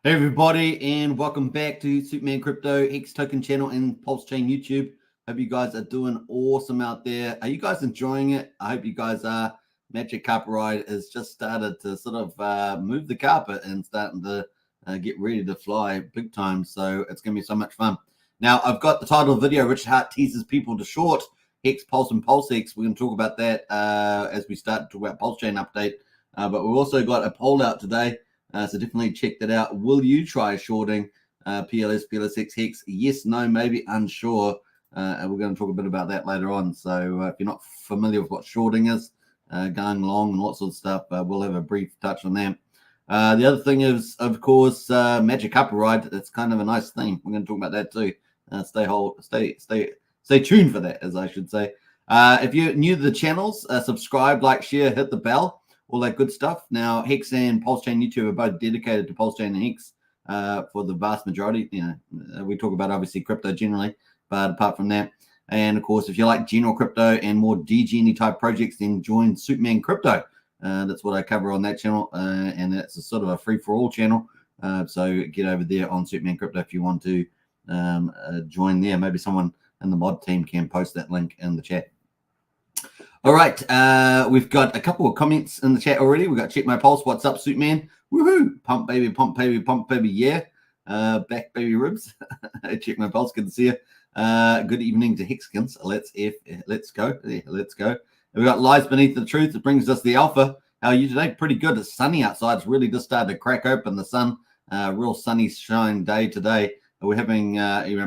Hey everybody, and welcome back to Superman Crypto, Hex Token channel, and Pulsechain YouTube. Hope you guys are doing awesome out there. Are you guys enjoying it? I hope you guys are. Magic Carpet Ride has just started to sort of move the carpet and starting to get ready to fly big time. So it's going to be so much fun. Now, I've got the title of the video, Richard Hart teases people to short Hex, Pulse, and PulseX. We're going to talk about that as we start to talk about Pulsechain update. But we've also got a poll out today. So definitely check that out. Will you try shorting PLS, PLSX, Hex? Yes, no, maybe, unsure. And we're going to talk a bit about that later on. So if you're not familiar with what shorting is, going long and lots of stuff, we'll have a brief touch on that. The other thing is, of course, Magic Carpet Ride. It's kind of a nice theme. We're going to talk about that too. Stay tuned for that, as I should say. If you're new to the channels, subscribe, like, share, hit the bell. All that good stuff. Now, Hex and Pulsechain YouTube are both dedicated to Pulsechain and Hex for the vast majority. You know, we talk about obviously crypto generally, but apart from that, and of course, if you like general crypto and more DGN type projects, then join Superman Crypto. That's what I cover on that channel, and it's a sort of a free for all channel. So get over there on Superman Crypto if you want to join there. Maybe someone in the mod team can post that link in the chat. All right, we've got a couple of comments in the chat already. We've got Check My Pulse. What's up, Superman? Woohoo! Pump baby, pump baby, pump baby, yeah. Back baby ribs. Check My Pulse. Good to see you. Good evening to Hexkins. Let's go. Yeah, let's go. We've got Lies Beneath the Truth. It brings us the alpha. How are you today? Pretty good. It's sunny outside. It's really just started to crack open the sun. Real sunny shine day today. We're having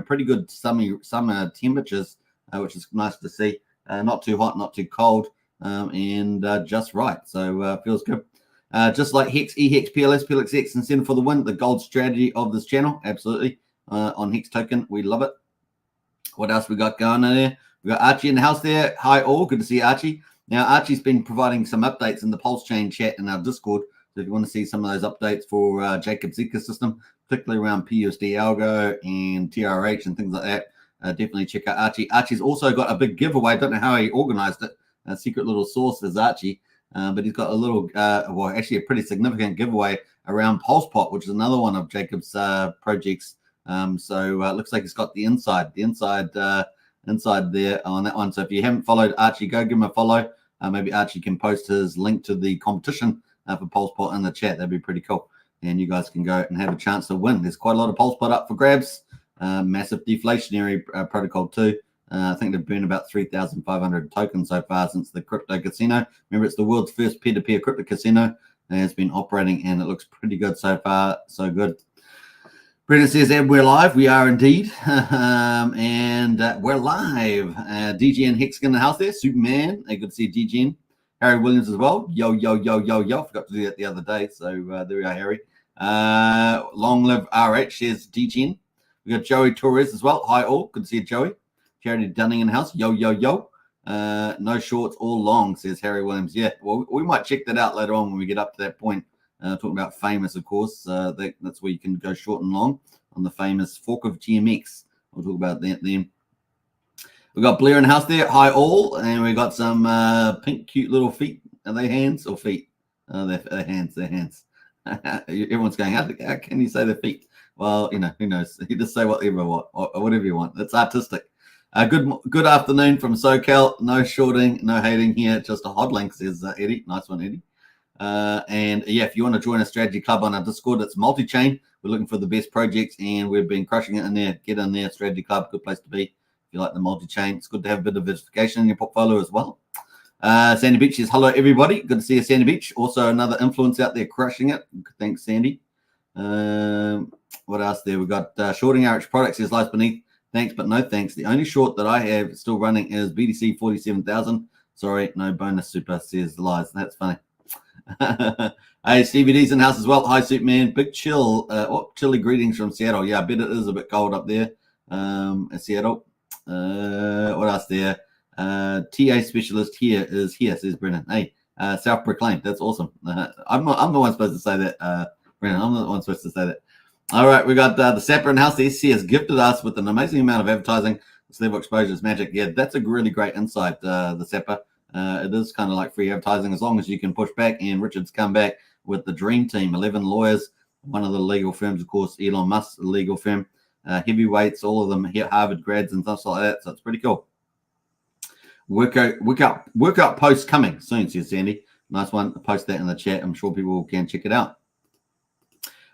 pretty good summer temperatures, which is nice to see. Not too hot, not too cold, and just right. So feels good. Just like Hex, EHEX, PLS, PLSX, and Center for the Win, the gold strategy of this channel. Absolutely. On Hex Token, we love it. What else we got going on there? We got Archie in the house there. Hi all, good to see Archie. Now Archie's been providing some updates in the Pulsechain chat in our Discord. So if you want to see some of those updates for Jacob's ecosystem, particularly around PUSD Algo and TRH and things like that, definitely check out Archie. Archie's also got a big giveaway. I don't know how he organized it. A secret little source is Archie, but he's got a little, actually a pretty significant giveaway around PulsePot, which is another one of Jacob's projects. So it looks like he's got the inside there on that one. So if you haven't followed Archie, go give him a follow. Maybe Archie can post his link to the competition for PulsePot in the chat. That'd be pretty cool. And you guys can go and have a chance to win. There's quite a lot of PulsePot up for grabs. Massive deflationary protocol too. I think they've burned about 3,500 tokens so far since the crypto casino. Remember, it's the world's first peer-to-peer crypto casino. And it's been operating, and it looks pretty good so far. So good. Brendan says, Ed, we're live. We are indeed. And we're live. DGN Hex in the house there. Superman. Hey, good to see DGN. Harry Williams as well. Yo, yo, yo, yo, yo. Forgot to do that the other day. So there we are, Harry. Long live RH, says DGN. We got Joey Torres as well. Hi all. Good to see you, Joey. Charity Dunning in the house. Yo, yo, yo. No shorts, all long, says Harry Williams. Yeah, well, we might check that out later on when we get up to that point. Talking about famous, of course. That's where you can go short and long on the famous fork of GMX. We'll talk about that then. We got Blair in the house there. Hi all. And we got some pink, cute little feet. Are they hands or feet? They're hands. They're hands. Everyone's going, how can you say they're feet? Well, you know, who knows? You just say whatever you want. It's artistic. Good afternoon from SoCal. No shorting, no hating here. Just a hot link, says Eddie. Nice one, Eddie. And yeah, if you want to join a strategy club on our Discord, it's multi-chain. We're looking for the best projects, and we've been crushing it in there. Get in there, strategy club, good place to be. If you like the multi-chain, it's good to have a bit of diversification in your portfolio as well. Sandy Beach says, hello, everybody. Good to see you, Sandy Beach. Also, another influence out there crushing it. Thanks, Sandy. What else there? We've got shorting RH products, says Lies Beneath. Thanks, but no thanks. The only short that I have still running is BTC 47,000. Sorry, no bonus super, says Lies. That's funny. Hey, Stevie D's in the house as well. Hi, Superman. Big chill. Chilly greetings from Seattle. Yeah, I bet it is a bit cold up there in Seattle. What else there? TA specialist here is here, says Brennan. Hey, self-proclaimed. That's awesome. I'm the one supposed to say that, Brennan. I'm the one supposed to say that. All right, we got the Sapper in house. The SC has gifted us with an amazing amount of advertising. This level exposure is magic. Yeah, that's a really great insight, the Sapper. It is kind of like free advertising as long as you can push back. And Richard's come back with the dream team, 11 lawyers one of the legal firms, of course, Elon Musk's legal firm. Heavyweights, all of them here, Harvard grads and stuff like that. So it's pretty cool. Workout post coming soon, says Sandy. Nice one. Post that in the chat. I'm sure people can check it out.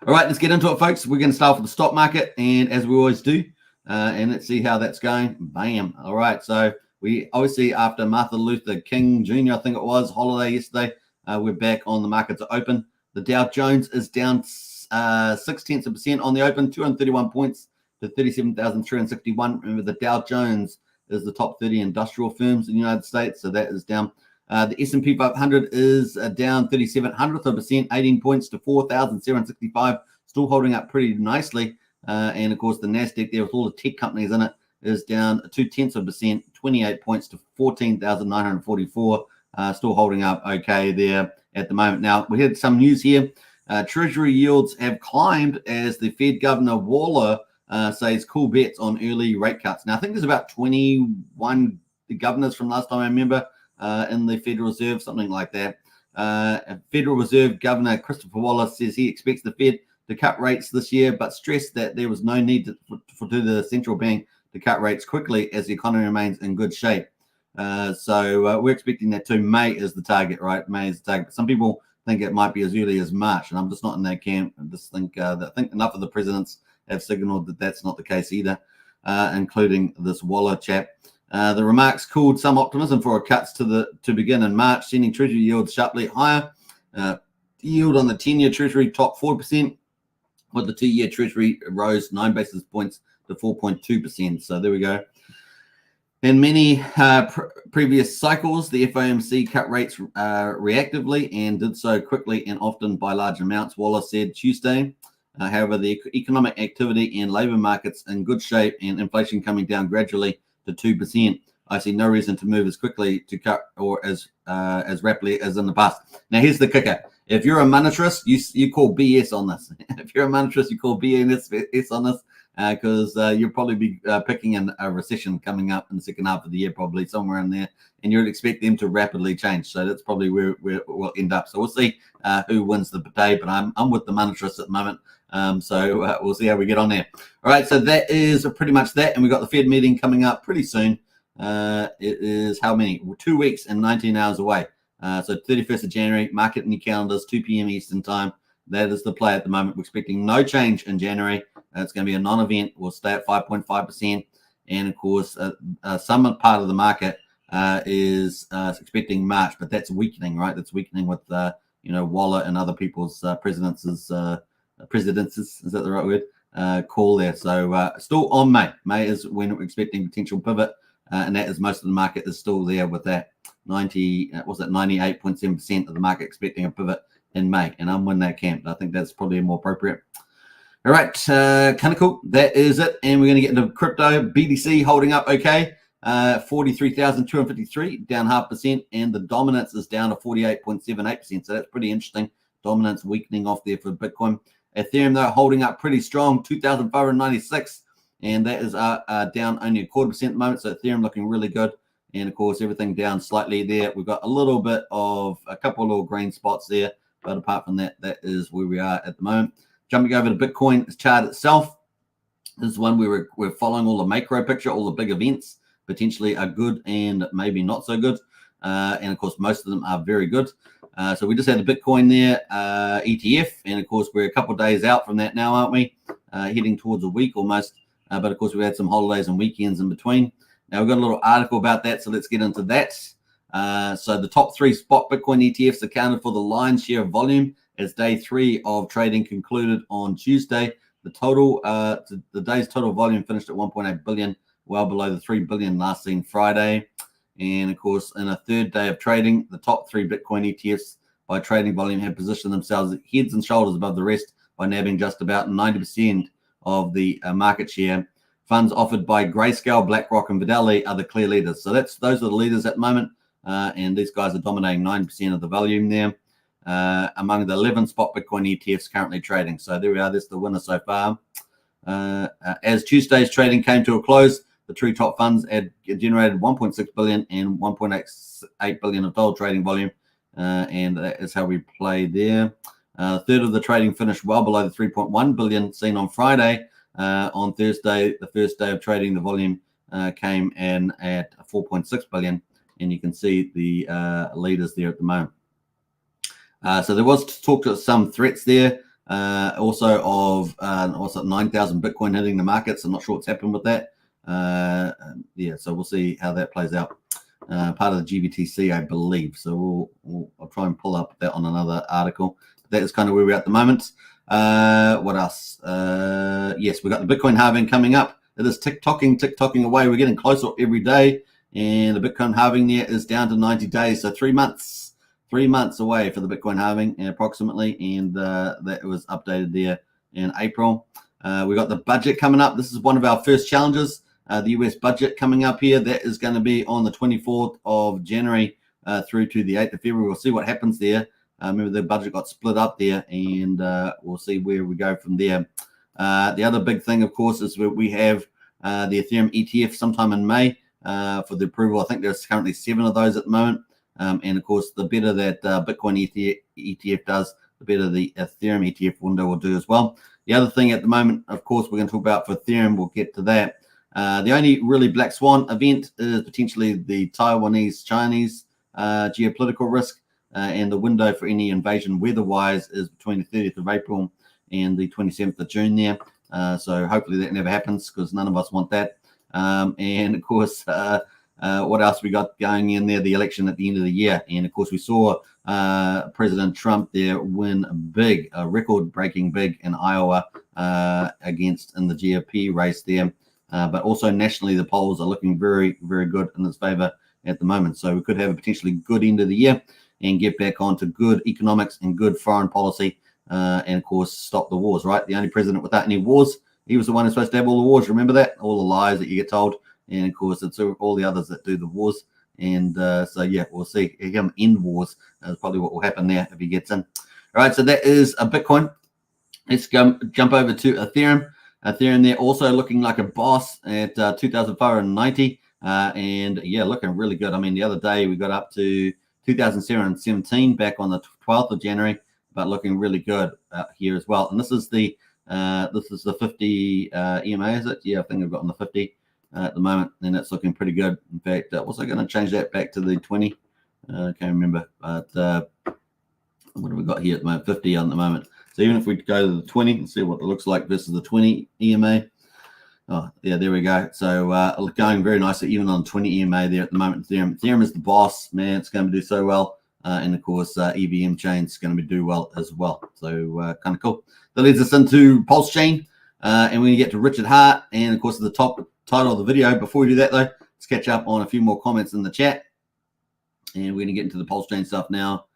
All right, let's get into it, folks. We're going to start with the stock market, and as we always do, and let's see how that's going. Bam. All right, so we obviously, after Martin Luther King Jr., I think it was, holiday yesterday, we're back on the market to open. The Dow Jones is down 0.6% on the open, 231 points to 37,361. Remember, the Dow Jones is the top 30 industrial firms in the United States, so that is down. The S&P 500 is down 0.37%, 18 points to 4,765, still holding up pretty nicely. And of course, the Nasdaq there with all the tech companies in it is down 0.2%, 28 points to 14,944, still holding up okay there at the moment. Now, we had some news here. Treasury yields have climbed as the Fed Governor Waller says cool bets on early rate cuts. Now, I think there's about 21 governors from last time I remember in the Federal Reserve, something like that. Federal Reserve Governor Christopher Wallace says he expects the Fed to cut rates this year, but stressed that there was no need for the central bank to cut rates quickly as the economy remains in good shape. So we're expecting that too. May is the target, right? May is the target. Some people think it might be as early as March, and I'm just not in that camp. I just think I think enough of the presidents have signaled that that's not the case either, including this Waller chap. The remarks cooled some optimism for cuts to begin in March, sending Treasury yields sharply higher. Yield on the 10-year Treasury topped 4%, while the 2-year Treasury rose 9 basis points to 4.2%. So there we go. In many previous cycles, the FOMC cut rates reactively and did so quickly and often by large amounts, Wallace said Tuesday. However, the economic activity and labor markets in good shape and inflation coming down gradually to 2%. I see no reason to move as quickly to cut or as rapidly as in the past. Now, here's the kicker. If you're a monetarist, you call BS on this. If you're a monetarist, you call BS on this because you'll probably be picking a recession coming up in the second half of the year, probably somewhere in there, and you'd expect them to rapidly change. So that's probably where we'll end up. So we'll see who wins the day, but I'm with the monetarists at the moment. So we'll see how we get on there. All right, so that is pretty much that, and we've got the Fed meeting coming up pretty soon. It is how many? 2 weeks and 19 hours away. So 31st of January, market in your calendars, 2 p.m. Eastern time. That is the play at the moment. We're expecting no change in January. It's going to be a non-event. We'll stay at 5.5%. And, of course, some part of the market is expecting March, but that's weakening, right? That's weakening with, Waller and other people's presidencies, is that the right word? Call there. So still on May. May is when we're expecting potential pivot, and that is most of the market is still there with that 98.7% of the market expecting a pivot in May, and I'm in that camp. I think that's probably more appropriate. All right, kind of cool. That is it, and we're going to get into crypto. BTC holding up okay, 43,253, down 0.5%, and the dominance is down to 48.78%. So that's pretty interesting. Dominance weakening off there for Bitcoin. Ethereum though holding up pretty strong, 2,596, and that is down only 0.25% at the moment. So Ethereum looking really good. And of course, everything down slightly there. We've got a little bit of a couple of little green spots there. But apart from that, that is where we are at the moment. Jumping over to Bitcoin chart itself. This is one where we're following all the macro picture, all the big events potentially are good and maybe not so good. And of course, most of them are very good. So we just had the Bitcoin there, ETF. And of course, we're a couple of days out from that now, aren't we? Heading towards a week almost. But of course, we had some holidays and weekends in between. Now, we've got a little article about that, so let's get into that. So the top 3 spot Bitcoin ETFs accounted for the lion's share of volume as day 3 of trading concluded on Tuesday. The total, the day's total volume finished at 1.8 billion, well below the 3 billion last seen Friday. And of course, in a third day of trading, the top 3 Bitcoin ETFs by trading volume have positioned themselves heads and shoulders above the rest by nabbing just about 90% of the market share. Funds offered by Grayscale, BlackRock, and Fidelity are the clear leaders. So those are the leaders at the moment, and these guys are dominating 9% of the volume there among the 11 spot Bitcoin ETFs currently trading. So there we are. That's the winner so far. As Tuesday's trading came to a close, the 3 top funds had generated 1.6 billion and 1.8 billion of total trading volume, and that is how we play there. Third of the trading finished well below the 3.1 billion seen on Friday. On Thursday, the first day of trading, the volume came in at 4.6 billion, and you can see the leaders there at the moment. So there was talk of some threats there, also of 9,000 Bitcoin hitting the markets. I'm not sure what's happened with that. Yeah, so we'll see how that plays out. Part of the GBTC, I believe. So I'll try and pull up that on another article. That is kind of where we're at the moment. What else? Yes, we've got the Bitcoin halving coming up. It is tick-tocking away. We're getting closer every day. And the Bitcoin halving there is down to 90 days. So 3 months. 3 months away for the Bitcoin halving approximately. And that was updated there in April. We got the budget coming up. This is one of our first challenges. The US budget coming up here. That is going to be on the 24th of January through to the 8th of February. We'll see what happens there. Remember, the budget got split up there, and we'll see where we go from there. The other big thing, of course, is we have the Ethereum ETF sometime in May for the approval. I think there's currently 7 of those at the moment. And, of course, the better that Bitcoin ETF does, the better the Ethereum ETF window will do as well. The other thing at the moment, of course, we're going to talk about for Ethereum. We'll get to that. The only really black swan event is potentially the Taiwanese-Chinese geopolitical risk. And the window for any invasion weather-wise is between the 30th of April and the 27th of June there. So hopefully that never happens because none of us want that. And, of course, what else we got going in there? The election at the end of the year. And, of course, we saw President Trump there win big, record-breaking big in Iowa against in the GOP race there. But also nationally, the polls are looking very, very good in his favor at the moment. So we could have a potentially good end of the year and get back onto good economics and good foreign policy, and, of course, stop the wars, right? The only president without any wars, he was the one who's supposed to have all the wars. Remember that? All the lies that you get told. And, of course, it's all the others that do the wars. And so, yeah, we'll see him end wars. That's probably what will happen there if he gets in. All right, so that is a Bitcoin. Let's jump over to Ethereum. Ethereum there also looking like a boss at 2,590. And, yeah, looking really good. I mean, the other day we got up to 2,717 back on the 12th of January, but looking really good here as well. And this is the 50 EMA, is it? Yeah, I think I've got on the 50 at the moment, and it's looking pretty good. In fact, was I going to change that back to the 20? I can't remember, but what have we got here at the moment? 50 on the moment. So even if we go to the 20 and see what it looks like versus the 20 EMA. Oh, yeah, there we go. So going very nicely, even on 20 EMA there at the moment. Ethereum is the boss, man. It's going to do so well. And, of course, EVM chain's going to do well as well. So kind of cool. That leads us into Pulsechain. And we're going to get to Richard Hart. And, of course, at the top title of the video. Before we do that, though, let's catch up on a few more comments in the chat. And we're going to get into the Pulsechain stuff now.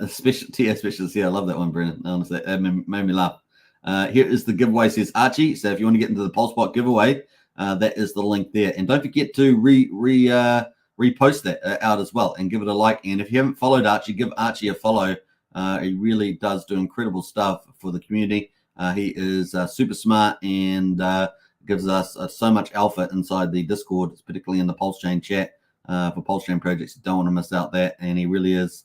Specialist. Yeah, I love that one, Brennan. Honestly, that made me laugh. Here is the giveaway, says Archie. So if you want to get into the Pulsepot giveaway, that is the link there. And don't forget to repost that out as well and give it a like. And if you haven't followed Archie, give Archie a follow. He really does do incredible stuff for the community. He is super smart and gives us so much alpha inside the Discord, particularly in the Pulsechain chat for Pulsechain projects. You don't want to miss out that. And he really is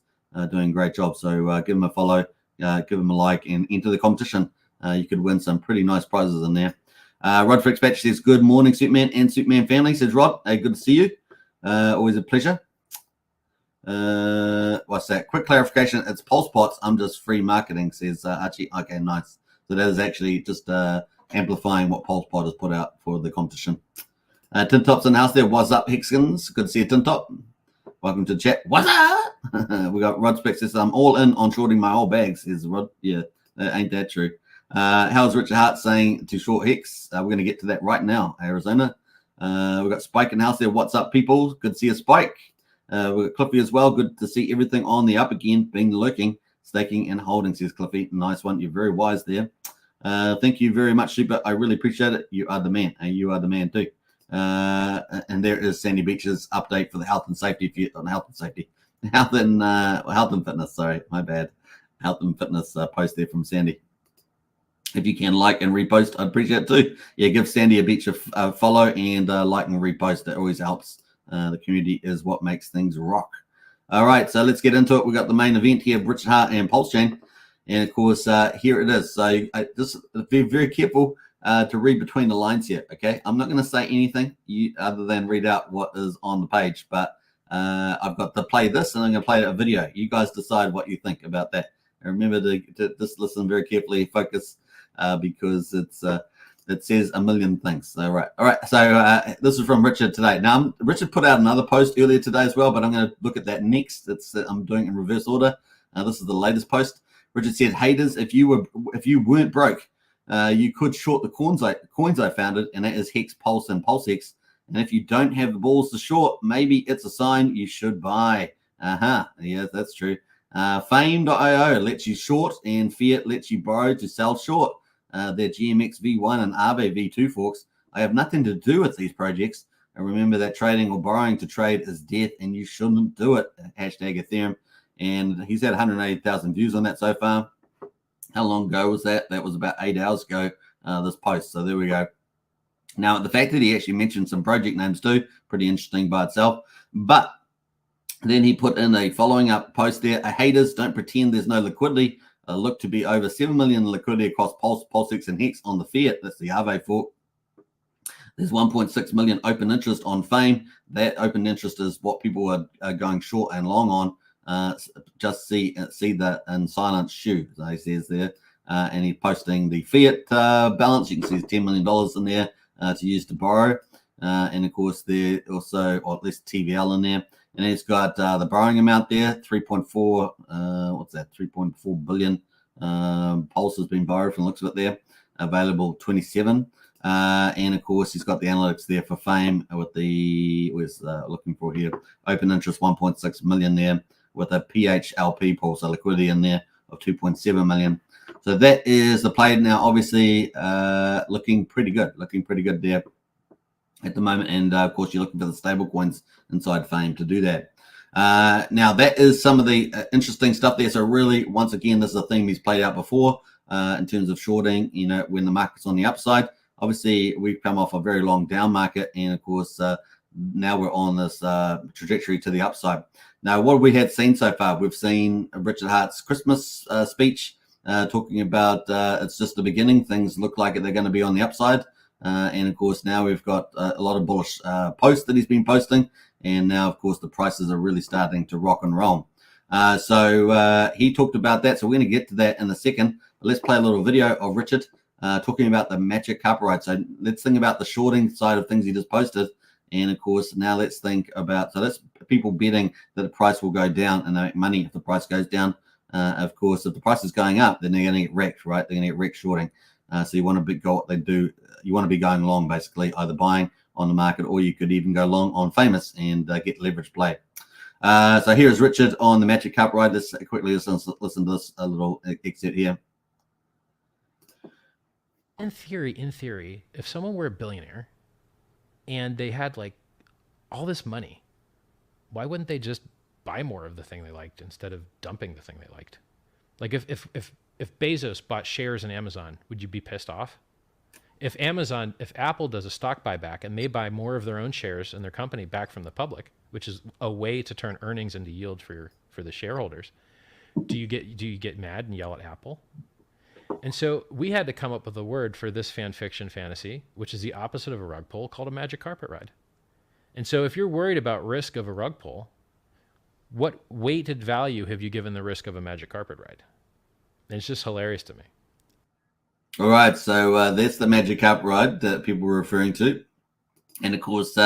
doing a great job. So give him a follow, give him a like, and enter the competition. You could win some pretty nice prizes in there. Rod Fritzpatch says, good morning, Superman and Superman family. Says Rod, hey, good to see you. Always a pleasure. What's that? Quick clarification. It's Pulsepots. I'm just free marketing, says Archie. Okay, nice. So that is actually just amplifying what Pulsepot has put out for the competition. Tin Top's in the house there. What's up, Hexkins? Good to see you, Tin Top. Welcome to the chat. What's up? We got Rod Speck says, I'm all in on shorting my old bags, says Rod. Yeah, ain't that true? How's Richard Hart saying to short Hex? We're going to get to that right now, Arizona. We've got Spike in the house there. What's up, people? Good to see you, Spike. We've got Cliffy as well. Good to see everything on the up again, being lurking, staking, and holding, says Cliffy. Nice one. You're very wise there. Thank you very much, Super. I really appreciate it. You are the man. You are the man, too. And there is Sandy Beach's update for the health and safety. Health and fitness. Sorry, my bad. Health and fitness post there from Sandy. If you can like and repost, I'd appreciate it too. Yeah, give Sandy Beach a follow and like and repost. It always helps. The community is what makes things rock. All right, so let's get into it. We've got the main event here, Richard Hart and Pulsechain. And of course, here it is. So just be very careful to read between the lines here, okay? I'm not going to say anything other than read out what is on the page, but I've got to play this and I'm going to play a video. You guys decide what you think about that. And remember to just listen very carefully, focus, because it says a million things. All right. So this is from Richard today. Now, Richard put out another post earlier today as well, but I'm going to look at that next. I'm doing it in reverse order. This is the latest post. Richard said, "Haters, if you weren't broke, you could short the coins I founded, and that is Hex, Pulse, and PulseX. And if you don't have the balls to short, maybe it's a sign you should buy." Yeah, that's true. Fame.io lets you short, and Fiat lets you borrow to sell short. Their GMX V1 and Aave V2 forks. I have nothing to do with these projects. And remember that trading or borrowing to trade is death, and you shouldn't do it. Hashtag Ethereum. And he's had 180,000 views on that so far. How long ago was that? That was about 8 hours ago, this post. So there we go. Now, the fact that he actually mentioned some project names too, pretty interesting by itself. But then he put in a following up post there. Haters, don't pretend there's no liquidity. Look to be over 7 million liquidity across Pulse, PulseX, and Hex on the Fiat. That's the Aave fork. There's 1.6 million open interest on Fame. That open interest is what people are going short and long on. Just see that in silent shoe, as he says there. And he's posting the Fiat balance. You can see there's $10 million in there to use to borrow. And of course, there also, or at least TVL in there. And he's got the borrowing amount there, 3.4, what's that, 3.4 billion. Pulse has been borrowed from the looks of it there, available 27. And of course, he's got the analytics there for Fame with the, looking for here, open interest 1.6 million there with a PHLP pulse, so liquidity in there of 2.7 million. So that is the play now, obviously looking pretty good there at the moment. And of course, you're looking for the stable coins inside Fame to do that. Now, that is some of the interesting stuff there. So really, once again, this is a theme he's played out before in terms of shorting, you know, when the market's on the upside. Obviously, we've come off a very long down market. And of course, now we're on this trajectory to the upside. Now, what we had seen so far, we've seen Richard Hart's Christmas speech talking about it's just the beginning. Things look like they're going to be on the upside. And of course, now we've got a lot of bullish posts that he's been posting. And now, of course, the prices are really starting to rock and roll. So he talked about that. So we're going to get to that in a second. But let's play a little video of Richard talking about the magic carpet ride. So let's think about the shorting side of things he just posted. And of course, now let's think about, so that's people betting that the price will go down and they make money if the price goes down. Of course, if the price is going up, then they're going to get wrecked, right? They're going to get wrecked shorting. So you want to go what they do. You want to be going long, basically, either buying on the market, or you could even go long on Famous and get leverage play. So here's Richard on the Magic Carpet ride. Let's quickly listen to this a little excerpt here. In theory, if someone were a billionaire and they had like all this money, why wouldn't they just buy more of the thing they liked instead of dumping the thing they liked? Like if Bezos bought shares in Amazon, would you be pissed off? If Apple does a stock buyback and they buy more of their own shares in their company back from the public, which is a way to turn earnings into yield for the shareholders, do you get mad and yell at Apple? And so we had to come up with a word for this fan fiction fantasy, which is the opposite of a rug pull, called a magic carpet ride. And so if you're worried about risk of a rug pull, what weighted value have you given the risk of a magic carpet ride? And it's just hilarious to me. All right, so that's the magic carpet ride that people were referring to. And of course,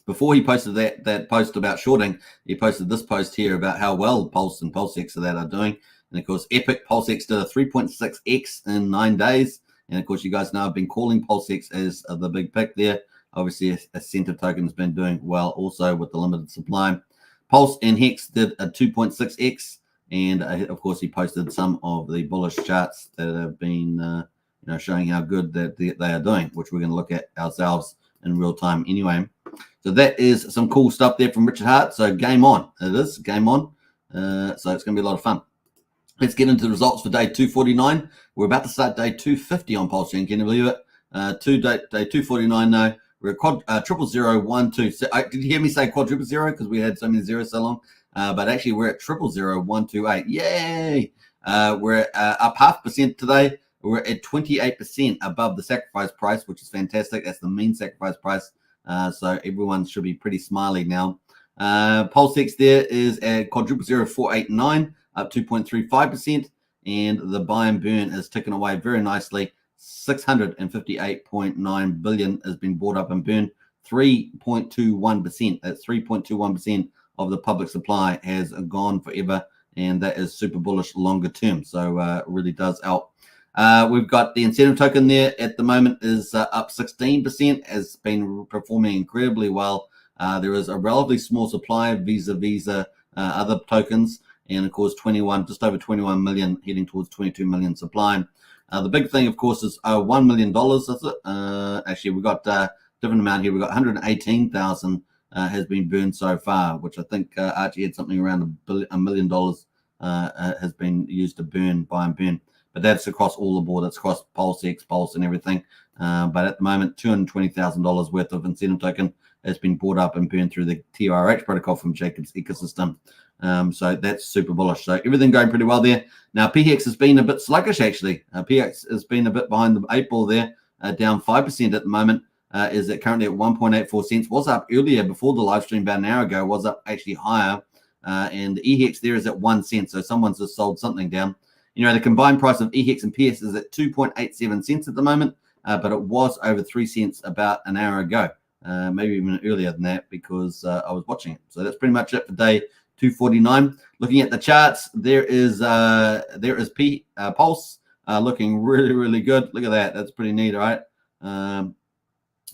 before he posted that post about shorting, he posted this post here about how well Pulse and PulseX are doing. And of course, Epic PulseX did a 3.6x in 9 days. And of course, you guys know I've been calling PulseX as the big pick there. Obviously, a center token has been doing well also with the limited supply. Pulse and Hex did a 2.6x. And of course, he posted some of the bullish charts that have been showing how good that they are doing, which we're going to look at ourselves in real time anyway. So that is some cool stuff there from Richard Hart. So game on. It is game on. So it's going to be a lot of fun. Let's get into the results for day 249. We're about to start day 250 on Pulsechain. Can you believe it? Day 249 now. We're at quad 00012. So, did you hear me say quadruple zero? Because we had so many zeros so long. But actually, we're at 0000128. Yay! We're up 0.5% today. We're at 28% above the sacrifice price, which is fantastic. That's the mean sacrifice price. So everyone should be pretty smiley now. PulseX there is at quadruple 0489, up 2.35%. And the buy and burn is ticking away very nicely. 658.9 billion has been bought up and burned. 3.21%. That's 3.21% of the public supply has gone forever, and that is super bullish longer term. So it really does help. We've got the incentive token there at the moment is up 16%, has been performing incredibly well. There is a relatively small supply vis-a-vis other tokens, and of course just over 21 million, heading towards 22 million supply. The big thing, of course, is $1 million. Actually, we've got a different amount here. We've got 118,000 has been burned so far, which I think Archie had something around $1 million has been used to buy and burn. But that's across all the board. That's across PulseX, Pulse, and everything. But at the moment, $220,000 worth of incentive token has been bought up and burned through the TRH protocol from Jacob's ecosystem. So that's super bullish. So everything going pretty well there. Now, PHEX has been a bit sluggish, actually. PHEX has been a bit behind the 8 ball there, down 5% at the moment. Is it currently at 1.84 cents? Was up earlier before the live stream about an hour ago, was up actually higher. And the EHEX there is at 1 cent. So someone's just sold something down. You know, the combined price of EHEX and PS is at 2.87 cents at the moment, but it was over 3 cents about an hour ago, maybe even earlier than that, because I was watching it. So that's pretty much it for day 249. Looking at the charts, there is Pulse looking really, really good. Look at that. That's pretty neat, right? That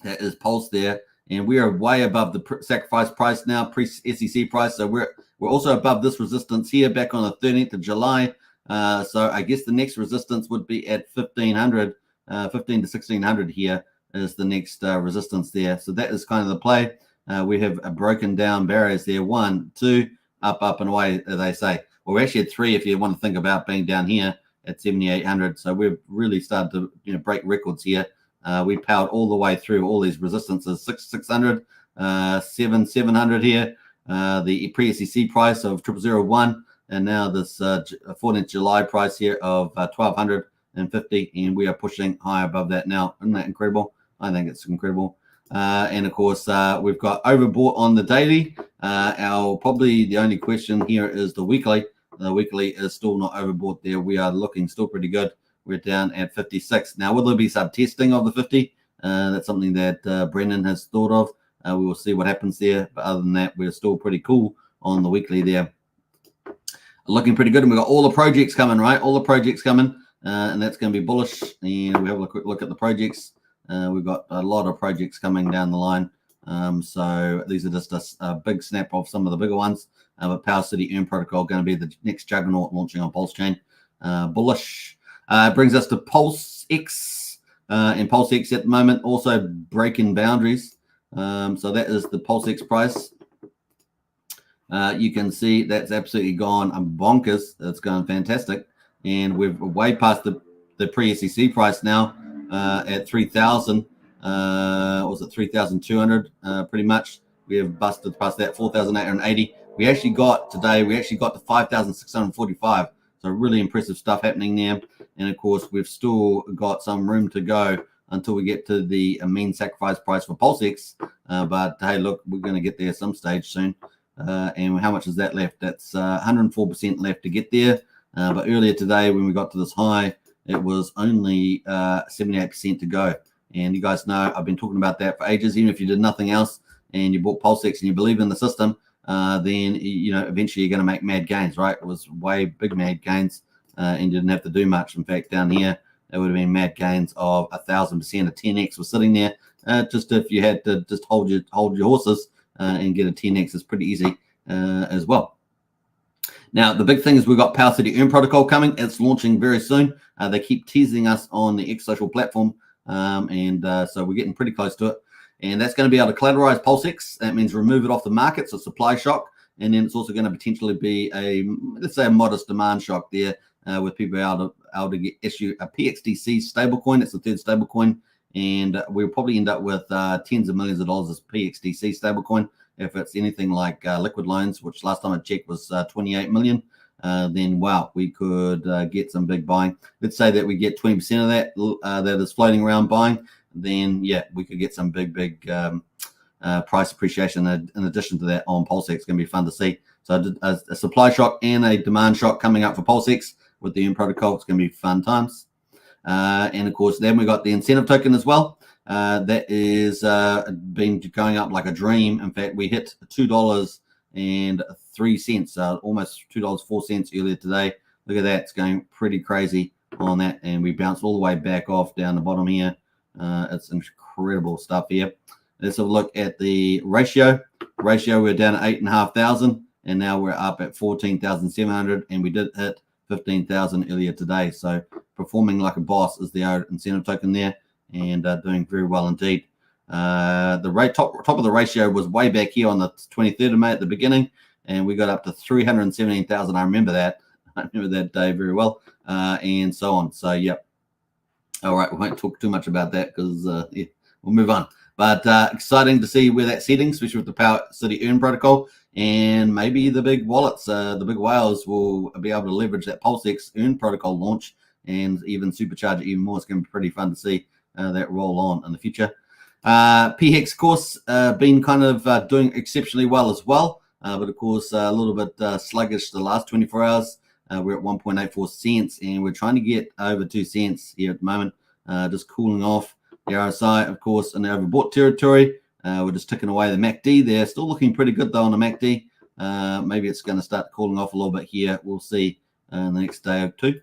is Pulse there. And we are way above the sacrifice price now, pre-SEC price. So we're also above this resistance here back on the 13th of July. So I guess the next resistance would be at 1500, 15 to 1600 here is the next resistance there. So that is kind of the play. We have broken down barriers there. 1, 2, up and away, as they say. Well, we actually had 3 if you want to think about being down here at 7800. So we've really started to break records here. We powered all the way through all these resistances, 600, 700 here, the pre-SEC price of 0001. And now this 14th July price here of 1250, and we are pushing high above that now. Isn't that incredible? I think it's incredible. And of course, we've got overbought on the daily. Probably the only question here is the weekly. The weekly is still not overbought there. We are looking still pretty good. We're down at 56. Now, will there be some testing of the 50? That's something that Brendan has thought of. We will see what happens there. But other than that, we're still pretty cool on the weekly there. Looking pretty good. And we've got all the projects coming, right? All the projects coming. And that's going to be bullish. And we have a quick look at the projects. We've got a lot of projects coming down the line. So these are just a big snap of some of the bigger ones. But Power City Earn Protocol going to be the next juggernaut launching on Pulsechain. Bullish. Brings us to PulseX. And PulseX at the moment also breaking boundaries. So that is the PulseX price. You can see that's absolutely gone bonkers. It's going fantastic. And we're way past the pre-SEC price now at 3,000. Was it 3,200 pretty much? We have busted past that, 4,880. We actually got to 5,645. So really impressive stuff happening there. And of course, we've still got some room to go until we get to the mean sacrifice price for PulseX. But hey, look, we're going to get there some stage soon. And how much is that left? That's 104% left to get there. But earlier today, when we got to this high, it was only 78% to go. And you guys know I've been talking about that for ages. Even if you did nothing else and you bought PulseX and you believe in the system, then eventually you're going to make mad gains, right? It was way big mad gains, and you didn't have to do much. In fact, down here it would have been mad gains of 1,000%. A 10x was sitting there. Just if you had to just hold your horses and get a 10x is pretty easy as well. Now, the big thing is we've got Power City Earn Protocol coming. It's launching very soon. They keep teasing us on the X social platform, so we're getting pretty close to it. And that's going to be able to collateralize PulseX. That means remove it off the market, so supply shock. And then it's also going to potentially be let's say a modest demand shock there with people able to issue a PXDC stablecoin. It's the third stablecoin and we'll probably end up with tens of millions of dollars as PXDC stablecoin. If it's anything like liquid loans, which last time I checked was 28 million, then wow, we could get some big buying. Let's say that we get 20% of that that is floating around buying, then yeah, we could get some big price appreciation in addition to that on PulseX. It's going to be fun to see. So a supply shock and a demand shock coming up for PulseX with the ERN protocol. It's going to be fun times. And of course, then we got the incentive token as well. That is been going up like a dream. In fact, we hit $2.03, almost $2.04 earlier today. Look at that. It's going pretty crazy on that. And we bounced all the way back off down the bottom here. It's incredible stuff here. Let's have a look at the ratio. We're down at 8,500, and now we're up at 14,700, and we did hit 15,000 earlier today. So performing like a boss is the incentive token there, and doing very well indeed. The rate top of the ratio was way back here on the 23rd of May at the beginning, and we got up to 317,000. I remember that. I remember that day very well, and so on. So yep. All right, we won't talk too much about that because yeah, we'll move on. But exciting to see where that's heading, especially with the Power City ERN protocol, and maybe the big wallets, the big whales will be able to leverage that PulseX ERN protocol launch and even supercharge it even more. It's going to be pretty fun to see that roll on in the future. PHEX, of course, been kind of doing exceptionally well as well, but of course a little bit sluggish the last 24 hours. We're at 1.84 cents, and we're trying to get over 2 cents here at the moment, just cooling off. The RSI, of course, in the overbought territory. We're just ticking away the MACD there. Still looking pretty good, though, on the MACD. Maybe it's going to start cooling off a little bit here. We'll see in the next day or two.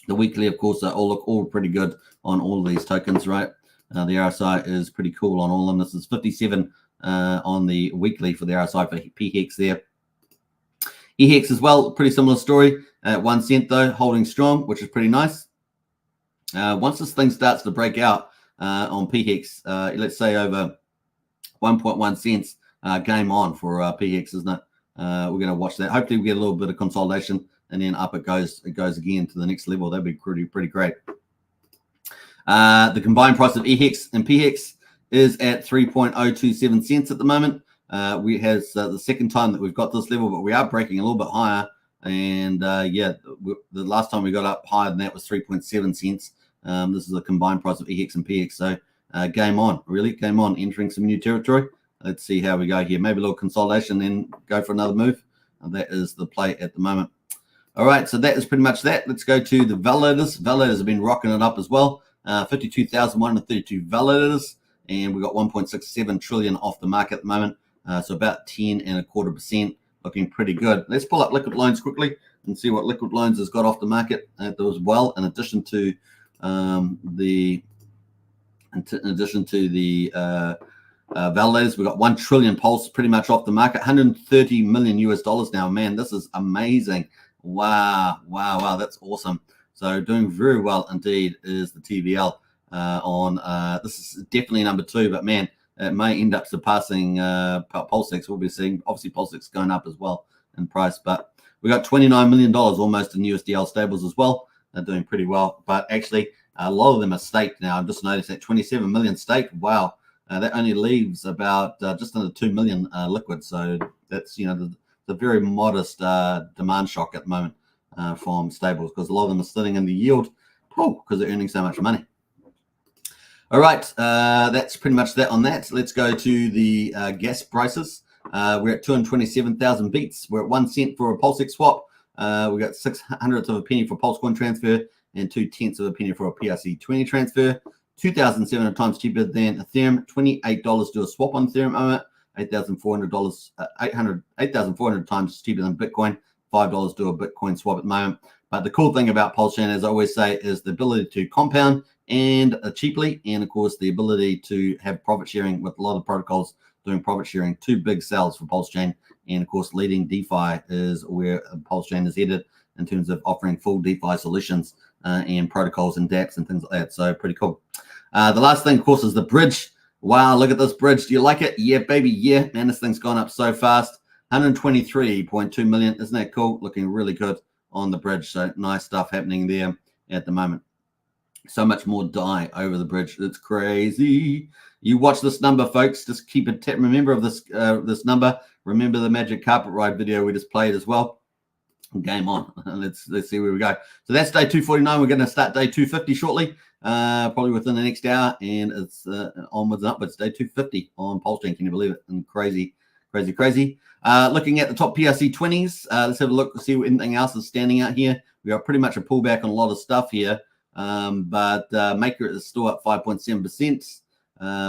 The weekly, of course, all look all pretty good on all of these tokens, right? The RSI is pretty cool on all of them. This is 57 on the weekly for the RSI for PHEX there. EHEX as well, pretty similar story. At 1 cent, though, holding strong, which is pretty nice. Once this thing starts to break out, on PHEX, let's say over 1.1 cents, game on for PHEX, isn't it? We're going to watch that. Hopefully we get a little bit of consolidation, and then up it goes again to the next level. That'd be pretty great. The combined price of EHEX and PHEX is at 3.027 cents at the moment. We has the second time that we've got this level, but we are breaking a little bit higher. And yeah, the last time we got up higher than that was 3.7 cents. This is a combined price of EHEX and PHEX. So game on, really, game on, entering some new territory. Let's see how we go here. Maybe a little consolidation, then go for another move. That is the play at the moment. All right, so that is pretty much that. Let's go to the validators. Validators have been rocking it up as well. 52,132 validators, and we've got 1.67 trillion off the market at the moment. So about 10.25%, looking pretty good. Let's pull up liquid loans quickly and see what liquid loans has got off the market as well. In addition to the validators, we've got 1 trillion pulse pretty much off the market, 130 million US dollars now. Man, this is amazing. Wow, that's awesome. So doing very well indeed is the TVL on this is definitely number 2, but man, it may end up surpassing PulseX. We'll be seeing, obviously PulseX going up as well in price, but we got $29 million almost in USDL stables as well. They're doing pretty well, but actually a lot of them are staked now. I've just noticed that 27 million staked. Wow, that only leaves about just under 2 million liquid. So that's, you know, the very modest demand shock at the moment from stables, because a lot of them are sitting in the yield because they're earning so much money. All right, that's pretty much that on that. Let's go to the gas prices. We're at 227,000 beats. We're at 1 cent for a PulseX swap. We got 0.06 of a penny for Pulsecoin transfer and 0.2 of a penny for a PRC20 transfer. 2,700 times cheaper than Ethereum. $28 to do a swap on Ethereum moment. $8,400 times cheaper than Bitcoin. $5 to do a Bitcoin swap at the moment. But the cool thing about Pulsechain, as I always say, is the ability to compound and cheaply, and of course the ability to have profit sharing with a lot of protocols doing profit sharing. 2 big sales for Pulsechain, and of course leading DeFi is where Pulsechain is headed in terms of offering full DeFi solutions and protocols and dApps and things like that. So pretty cool. The last thing, of course, is the bridge. Wow, look at this bridge. Do you like it? Yeah, baby, yeah. Man, this thing's gone up so fast. 123.2 million. Isn't that cool? Looking really good on the bridge. So nice stuff happening there at the moment. So much more DAI over the bridge. It's crazy. You watch this number, folks. Just keep a remember of this this number. Remember the magic carpet ride video we just played as well. Game on. Let's see where we go. So that's day 249. We're going to start day 250 shortly, probably within the next hour, and it's onwards and upwards. Day 250 on Pulsechain. Can you believe it? And crazy. Looking at the top PRC 20s, let's have a look to see what anything else is standing out here. We got pretty much a pullback on a lot of stuff here, but Maker is still up 5.7%.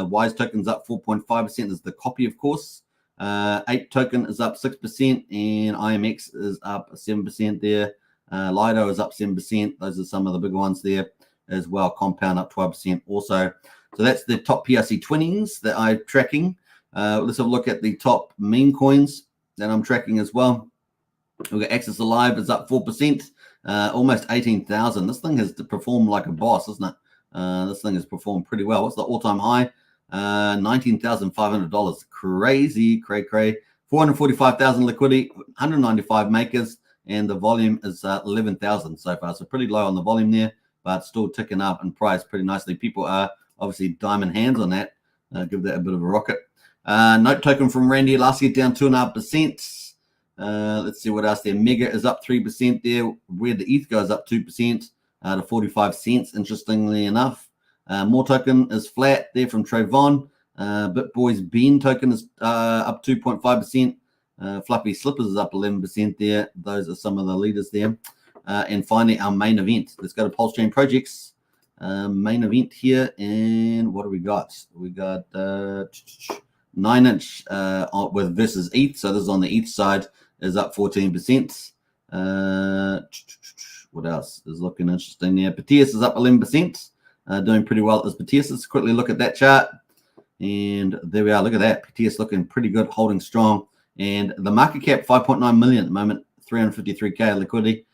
Wise token's up 4.5% is the copy, of course. Ape token is up 6%, and IMX is up 7% there. Lido is up 7%. Those are some of the bigger ones there as well. Compound up 12% also. So that's the top PRC 20s that I'm tracking. Let's have a look at the top meme coins that I'm tracking as well. We've got Access Alive is up 4%, almost 18,000. This thing has performed like a boss, isn't it? This thing has performed pretty well. What's the all-time high? $19,500. Crazy, cray. 445,000 liquidity, 195 makers, and the volume is 11,000 so far. So pretty low on the volume there, but still ticking up in price pretty nicely. People are obviously diamond hands on that. Give that a bit of a rocket. Note token from Randy last year down 2.5%. Let's see what else there. Mega is up 3% there. Where the ETH goes up 2% to 45 cents, interestingly enough. More token is flat there from Trayvon. BitBoy's Bean token is up 2.5%. Fluffy Slippers is up 11% there. Those are some of the leaders there. And finally, our main event. Let's go to Pulsechain Projects. Main event here. And what do we got? We got 9-inch with versus ETH. So this is on the ETH side, is up 14%. What else is looking interesting there? Teases is up 11%. Doing pretty well as Teases. Let's quickly look at that chart. And there we are. Look at that. Teases looking pretty good, holding strong. And the market cap, 5.9 million at the moment, 353K liquidity,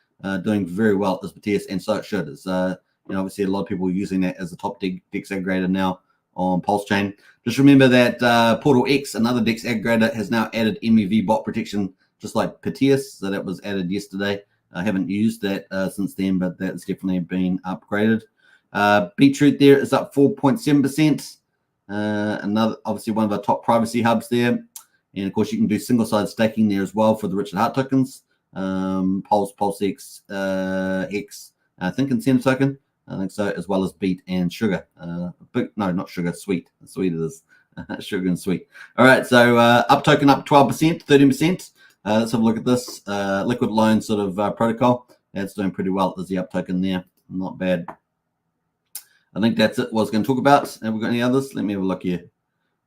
doing very well as Teases. And so it should. It's, obviously a lot of people are using that as a top DEX aggregator now on Pulsechain. Just remember that Portal X, another DEX aggregator, has now added MEV bot protection, just like Teases. So that was added yesterday. I haven't used that since then, but that's definitely been upgraded. Beetroot there is up 4.7%. Another, obviously, one of our top privacy hubs there. And of course, you can do single side staking there as well for the Richard Hart tokens. Pulsex, Hex, I think Incentive token. I think so, as well as Beat and Sugar. No, not Sugar, Sweet. Sweet it is. Sugar and Sweet. All right, so up token up 12%, 13%. Let's have a look at this liquid loan sort of protocol. That's doing pretty well. There's the up token there. Not bad. I think that's it. What I was going to talk about. Have we got any others? Let me have a look here.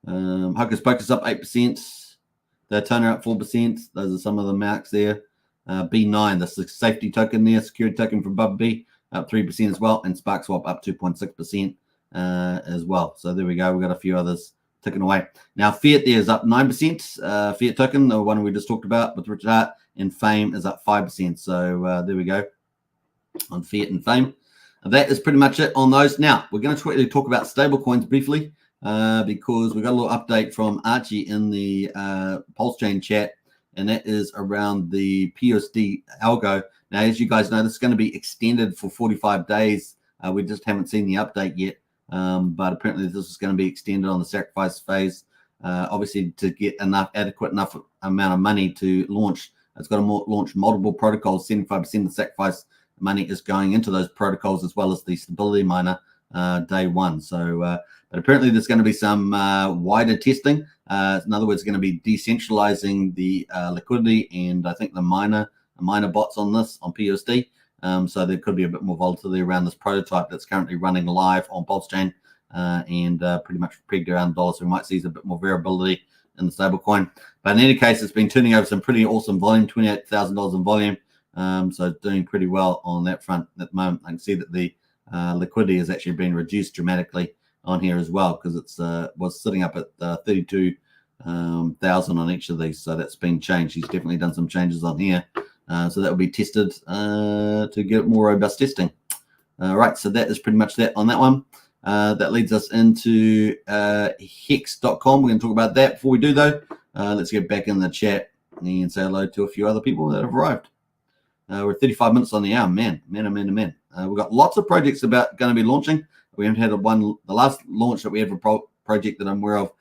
Hocus Pocus up 8%. The Toner up 4%. Those are some of the marks there. B9, that's the safety token there. Security token from BubB up 3% as well. And SparkSwap up 2.6% as well. So there we go. We've got a few others ticking away. Now, Fiat there is up 9%. Fiat token, the one we just talked about with Richard Hart. And Fame is up 5%. So there we go on Fiat and Fame. That is pretty much it on those. Now, we're going to quickly talk about stablecoins briefly because we got a little update from Archie in the Pulsechain chat, and that is around the PUSD algo. Now, as you guys know, this is going to be extended for 45 days. We just haven't seen the update yet, but apparently this is going to be extended on the sacrifice phase, obviously to get adequate enough amount of money to launch. It's got to launch multiple protocols. 75% of the sacrifice money is going into those protocols as well as the stability miner day one. So, but apparently there's going to be some wider testing. In other words, going to be decentralizing the liquidity and I think the miner bots on this on PUSD. So there could be a bit more volatility around this prototype that's currently running live on Pulsechain and pretty much pegged around $1. So we might see a bit more variability in the stablecoin. But in any case, it's been turning over some pretty awesome volume, $28,000 in volume. So doing pretty well on that front at the moment. I can see that the liquidity has actually been reduced dramatically on here as well because it's was sitting up at 32,000 on each of these. So that's been changed. He's definitely done some changes on here. So that will be tested to get more robust testing. All right, so that is pretty much that on that one. That leads us into hex.com. We're going to talk about that. Before we do, though, let's get back in the chat and say hello to a few other people that have arrived. We're 35 minutes on the hour. Man. We've got lots of projects going to be launching. We haven't had the last launch that we had for project that I'm aware of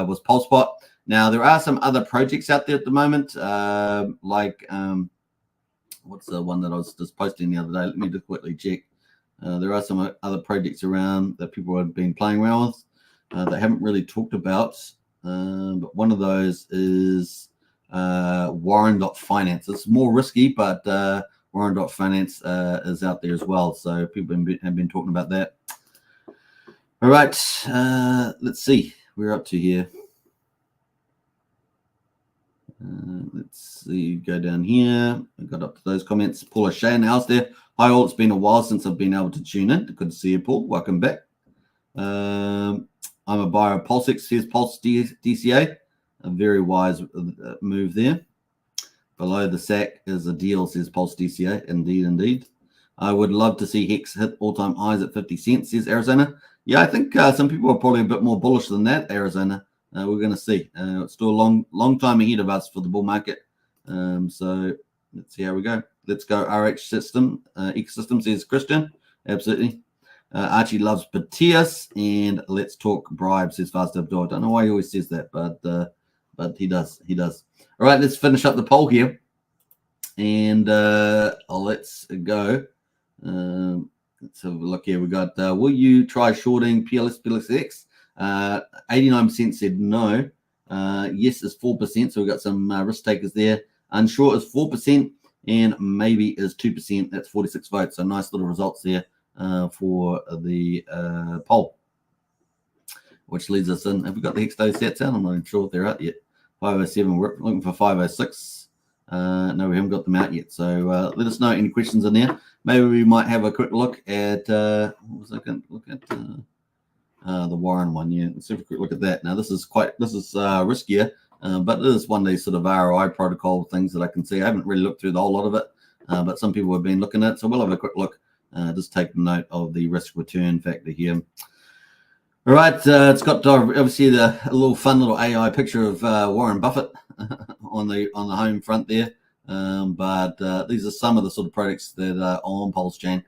was Pulsepot. Now, there are some other projects out there at the moment, what's the one that I was just posting the other day? Let me just quickly check. There are some other projects around that people have been playing around with that haven't really talked about. But one of those is Warren.finance. It's more risky, but Warren.finance is out there as well. So people have been talking about that. All right, let's see. We're up to here. Let's see, go down here. I got up to those comments. Pulsechain house there. Hi all, it's been a while since I've been able to tune in. Good to see you, Paul. Welcome back. I'm a buyer of PulseX. Here's Pulse DCA. A very wise move there. Below the SAC is a deal, says Pulse DCA. Indeed, indeed. I would love to see Hex hit all-time highs at 50 cents, says Arizona. Yeah, I think some people are probably a bit more bullish than that, Arizona. We're going to see. It's still a long time ahead of us for the bull market. So let's see how we go. Let's go RH system. Ecosystem, says Christian. Absolutely. Archie loves Batias. And let's talk bribes, says Fast Abdul. I don't know why he always says that, but he does. He does. All right, let's finish up the poll here. And let's go. Let's have a look here. We got, will you try shorting PLSX? 89% said no. Yes is 4%. So we've got some risk takers there. Unsure is 4%. And maybe is 2%. That's 46 votes. So nice little results there for the poll. Which leads us in. Have we got the Hex Token stats out? I'm not even sure if they're out yet. 507. We're looking for 506. No, we haven't got them out yet. So let us know any questions in there. Maybe we might have a quick look at what was I going to look at? The Warren one. Yeah, let's have a quick look at that. Now this is riskier, but it is one of these sort of ROI protocol things that I can see. I haven't really looked through the whole lot of it, but some people have been looking at it. So we'll have a quick look. Just take note of the risk return factor here. All right, it's got obviously a little fun little AI picture of Warren Buffett on the home front there. But these are some of the sort of products that are on Pulsechain.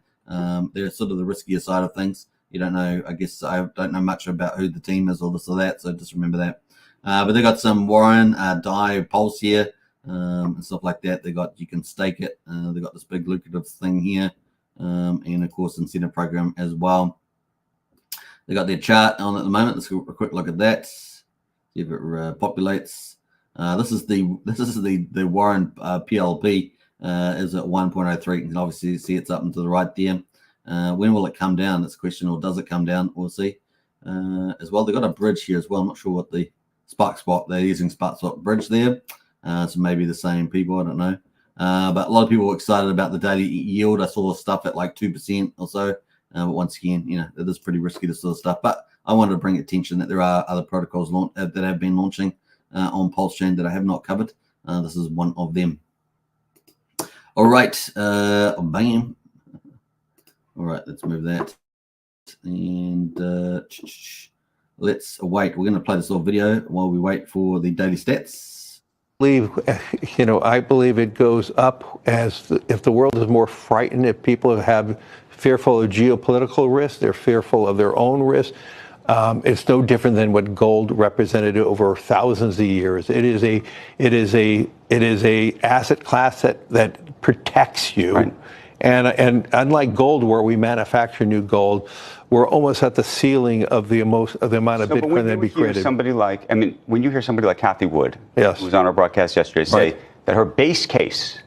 They're sort of the riskier side of things. You don't know, I guess I don't know much about who the team is or this or that, so just remember that. But they got some Warren DAI Pulse here and stuff like that. You can stake it. They got this big lucrative thing here, and of course incentive program as well. They got their chart on at the moment. Let's go a quick look at that. See if it populates. This is the Warren PLP is at 1.03. You can obviously see it's up and to the right there. When will it come down? That's a question, or does it come down? We'll see. As well, they've got a bridge here as well. I'm not sure what the Spark Spot, they're using Spark Spot bridge there. So maybe the same people, I don't know. But a lot of people were excited about the daily yield. I saw stuff at like 2% or so. But once again, it is pretty risky, this sort of stuff. But I wanted to bring attention that there are other protocols that have been launching on Pulsechain that I have not covered. This is one of them. All right, bam. All right, let's move that. And let's wait. We're going to play this little video while we wait for the daily stats. I believe it goes up if the world is more frightened, if people have fearful of geopolitical risk, they're fearful of their own risk. It's no different than what gold represented over thousands of years. It is a asset class that protects you. Right. And unlike gold, where we manufacture new gold, we're almost at the ceiling of the amount of Bitcoin that we created. When you hear somebody like Kathy Wood, yes, who was on our broadcast yesterday, say that her base case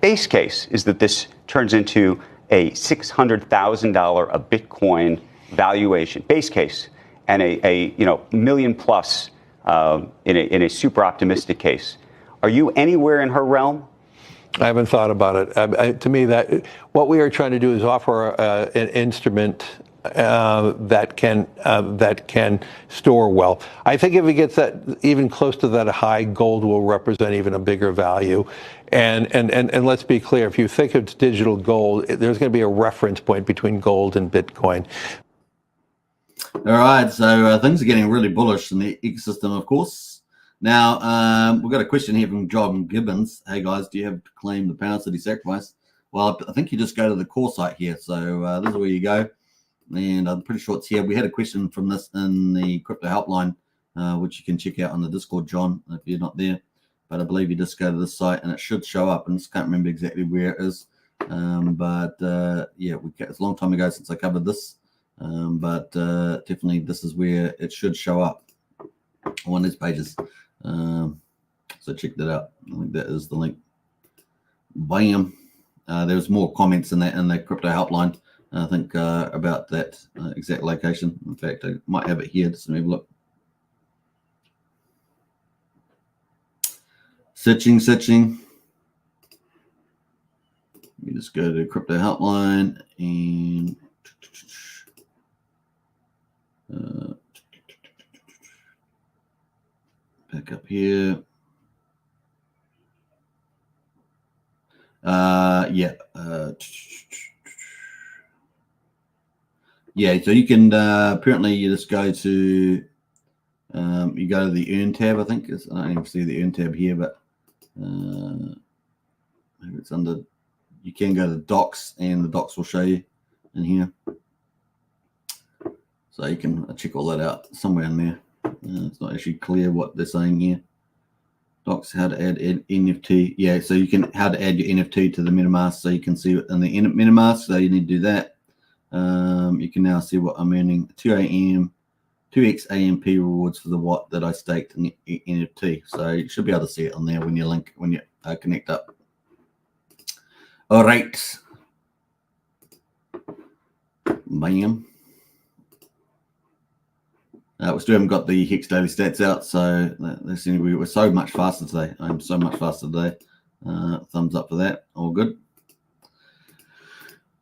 is that this turns into a $600,000 a Bitcoin valuation, base case, and a million plus in a super optimistic case. Are you anywhere in her realm? I haven't thought about it. To me, that what we are trying to do is offer an instrument that can store wealth. I think if it gets that even close to that high, gold will represent even a bigger value. And let's be clear, if you think it's digital gold, there's going to be a reference point between gold and Bitcoin. All right, so things are getting really bullish in the ecosystem, of course. Now, we've got a question here from John Gibbons. Hey, guys, do you have to claim the PLSX sacrifice? Well, I think you just go to the core site here. So this is where you go. And I'm pretty sure it's here. We had a question from this in the crypto helpline, which you can check out on the Discord, John, if you're not there. But I believe you just go to this site and it should show up. And I just can't remember exactly where it is. Yeah, it's a long time ago since I covered this. Definitely this is where it should show up on one of these pages. So check that out. I think that is the link. Bam. There's more comments in the crypto helpline, I think, about that exact location. In fact, I might have it here. Just let me have a look. Searching. Let me just go to crypto helpline and back up here. So you can apparently you just go to you go to the earn tab. I think I don't even see the earn tab here, but maybe it's under. You can go to docs, and the docs will show you in here. So you can check all that out somewhere in there. It's not actually clear what they're saying here. Docs, how to add NFT. Yeah, so you can how to add your NFT to the MetaMask, so you can see it in the MetaMask. So you need to do that. You can now see what I'm earning. 2x AMP rewards for the watt that I staked in the NFT. So you should be able to see it on there when you connect up. All right. Bam. We still haven't got the Hex daily stats out, so we were so much faster today. I'm so much faster today. Thumbs up for that. All good.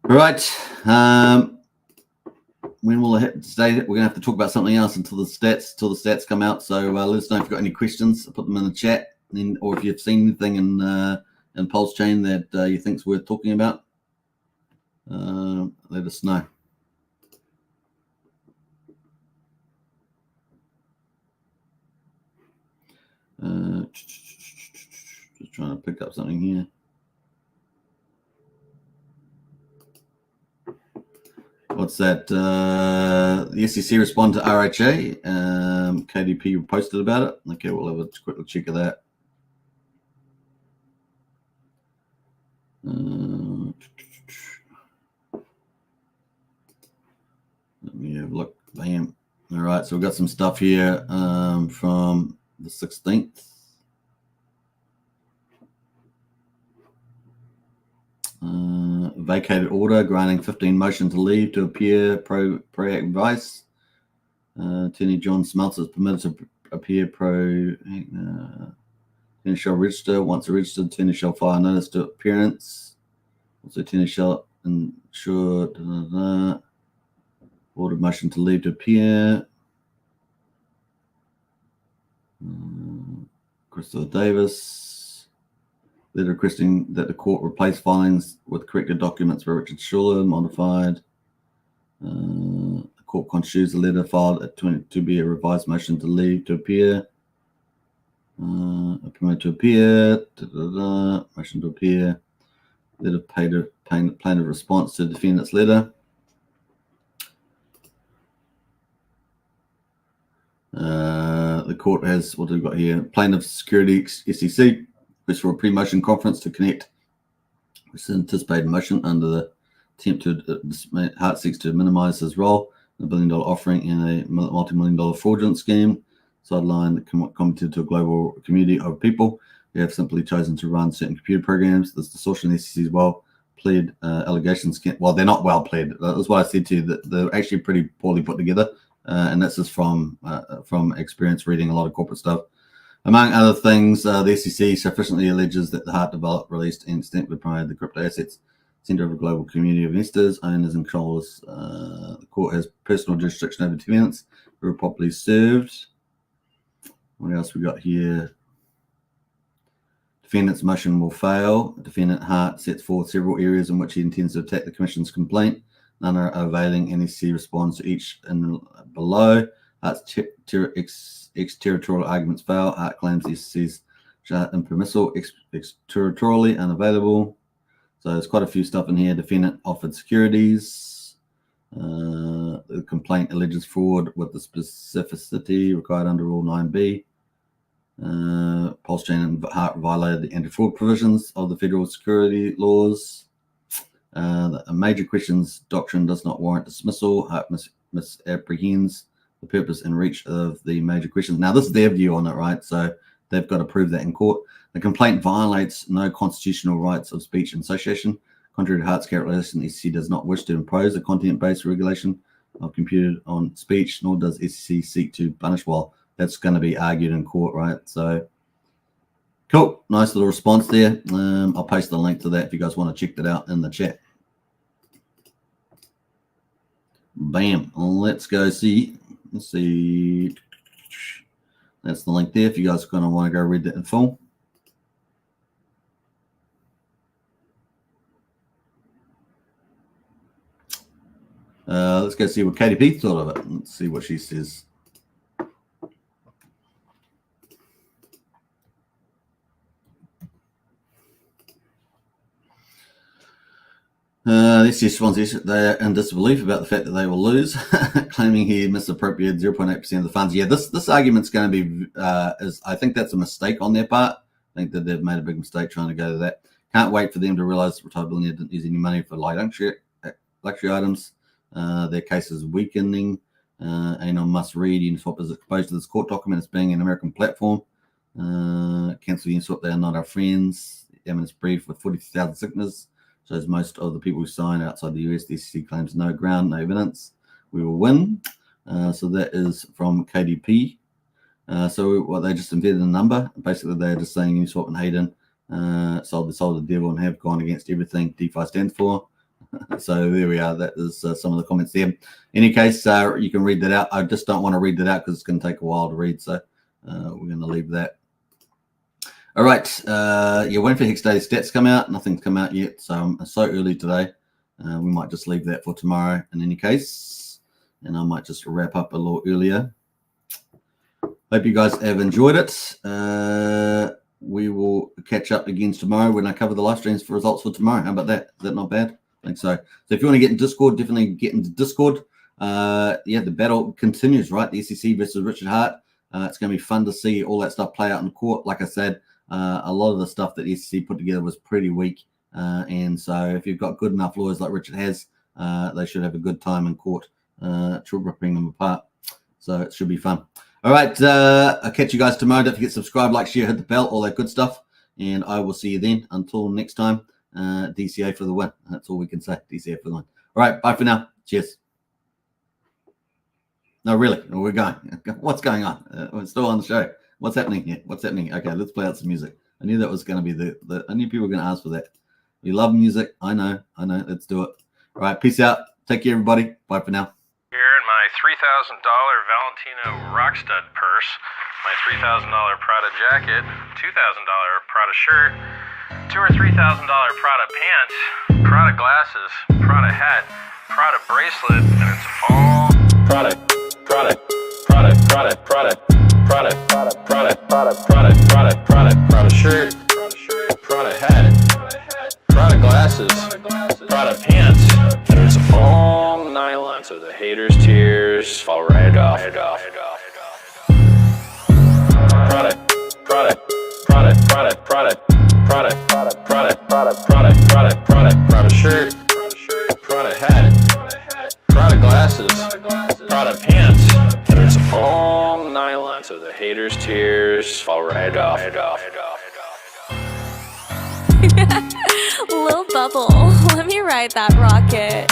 All right. When will it hit today? We're gonna have to talk about something else until the stats come out. So let us know if you've got any questions. Put them in the chat, or if you've seen anything in Pulsechain that you think's worth talking about. Let us know. Just trying to pick up something here. What's that? The SEC respond to RHA. KDP posted about it. Okay, we'll have a quick check of that. Let me have a look. Bam. All right, so we've got some stuff here from the 16th. Vacated order granting 15 motion to leave to appear pro advice. Attorney John Smeltzer is permitted to appear pro. Attorney shall register. Once registered, attorney shall file notice to appearance. Also, attorney shall ensure. Order motion to leave to appear. Christopher Davis. Letter requesting that the court replace filings with corrected documents by Richard Schuller, modified. The court construes the letter filed to be a revised motion to leave to appear. Permit to appear. Motion to appear. Letter plaintiff response to defendant's letter. The court has, what have we got here? Plaintiff security SEC. For a pre-motion conference to connect with anticipated motion under the attempt to Hart seeks to minimize his role in a $1 billion offering in a multi-million-dollar fraudulent scheme. Sideline committed to a global community of people who have simply chosen to run certain computer programs. This distortion in the SEC's well-pled allegations. Well, they're not well-pled. That's what I said to you, that they're actually pretty poorly put together. And this is from experience reading a lot of corporate stuff. Among other things, the SEC sufficiently alleges that the Hart developed, released, and extensively promoted the crypto assets center of a global community of investors, owners, and controllers. The court has personal jurisdiction over defendants who are properly served. What else we got here? Defendant's motion will fail. Defendant Hart sets forth several areas in which he intends to attack the Commission's complaint. None are availing, and SEC responds to each in below. Hart's extraterritorial arguments fail. Hart claims the SEC's impermissible, extraterritorially unavailable. So there's quite a few stuff in here. Defendant offered securities. The complaint alleges fraud with the specificity required under Rule 9B. Pulsechain and Hart violated the anti-fraud provisions of the federal security laws. A major questions doctrine does not warrant dismissal. Hart misapprehends the purpose and reach of the major questions. Now, this is their view on it, right? So they've got to prove that in court. The complaint violates no constitutional rights of speech and association. Contrary to Hart's characterization, the SEC does not wish to impose a content-based regulation of computed on speech, nor does SEC seek to punish. Well, that's going to be argued in court, right? So, cool. Nice little response there. I'll post the link to that if you guys want to check that out in the chat. Bam. Let's go see. Let's see. That's the link there if you guys are going to want to go read that in full. Let's go see what KDP thought of it. Let's see what she says. This response, they are in disbelief about the fact that they will lose, claiming he misappropriated 0.8% of the funds. Yeah, this argument's going to be, I think that's a mistake on their part. I think that they've made a big mistake trying to go to that. Can't wait for them to realize that retired billionaire didn't use any money for light luxury items. Their case is weakening. Anyone must read. Uniswap is exposed to this court document as being an American platform. Cancel Uniswap, they are not our friends. Eminence brief with 40,000 signatures shows most of the people who sign outside the US. The SEC claims no ground, no evidence. We will win. So that is from KDP. So what they just invented a number. Basically, they're just saying Uniswap and Hayden sold the devil and have gone against everything DeFi stands for. So there we are. That is some of the comments there. In any case, you can read that out. I just don't want to read that out because it's going to take a while to read. So we're going to leave that. All right. Yeah, waiting for Hex Daily stats come out. Nothing's come out yet. So so early today. We might just leave that for tomorrow in any case. And I might just wrap up a little earlier. Hope you guys have enjoyed it. We will catch up again tomorrow when I cover the live streams for results for tomorrow. How about that? Is that not bad? I think so. So if you want to get in Discord, definitely get into Discord. Yeah, the battle continues, right? The SEC versus Richard Hart. It's going to be fun to see all that stuff play out in court. Like I said, a lot of the stuff that the SEC put together was pretty weak. And so if you've got good enough lawyers like Richard has, they should have a good time in court, ripping them apart. So it should be fun. All right. I'll catch you guys tomorrow. Don't forget to subscribe, like, share, hit the bell, all that good stuff. And I will see you then. Until next time. DCA for the win. That's all we can say. DCA for the win. All right. Bye for now. Cheers. No, really. We're going. What's going on? We're still on the show. What's happening here? What's happening? Okay, let's play out some music. I knew that was going to be I knew people were going to ask for that. We love music. I know. Let's do it. All right. Peace out. Take care, everybody. Bye for now. Here in my $3,000 Valentino Rockstud purse, my $3,000 Prada jacket, $2,000 Prada shirt, $2,000 or $3,000 Prada pants, Prada glasses, Prada hat, Prada bracelet, and it's all Prada, Prada, Prada, Prada, Prada, Prada, Prada, Prada, Prada, Prada, Prada, Prada, Prada shirt, Prada hat, Prada glasses, Prada pants, and it's all nylon, so the haters' tears fall right off. Prada, Prada, Prada, Prada, Prada, Prada, Prada, Prada, Prada, Prada, Prada, Prada shirt, Prada hat, Prada glasses, Prada pants, and it's all nylon, so the haters' tears fall right off. Lil Bubble, let me ride that rocket.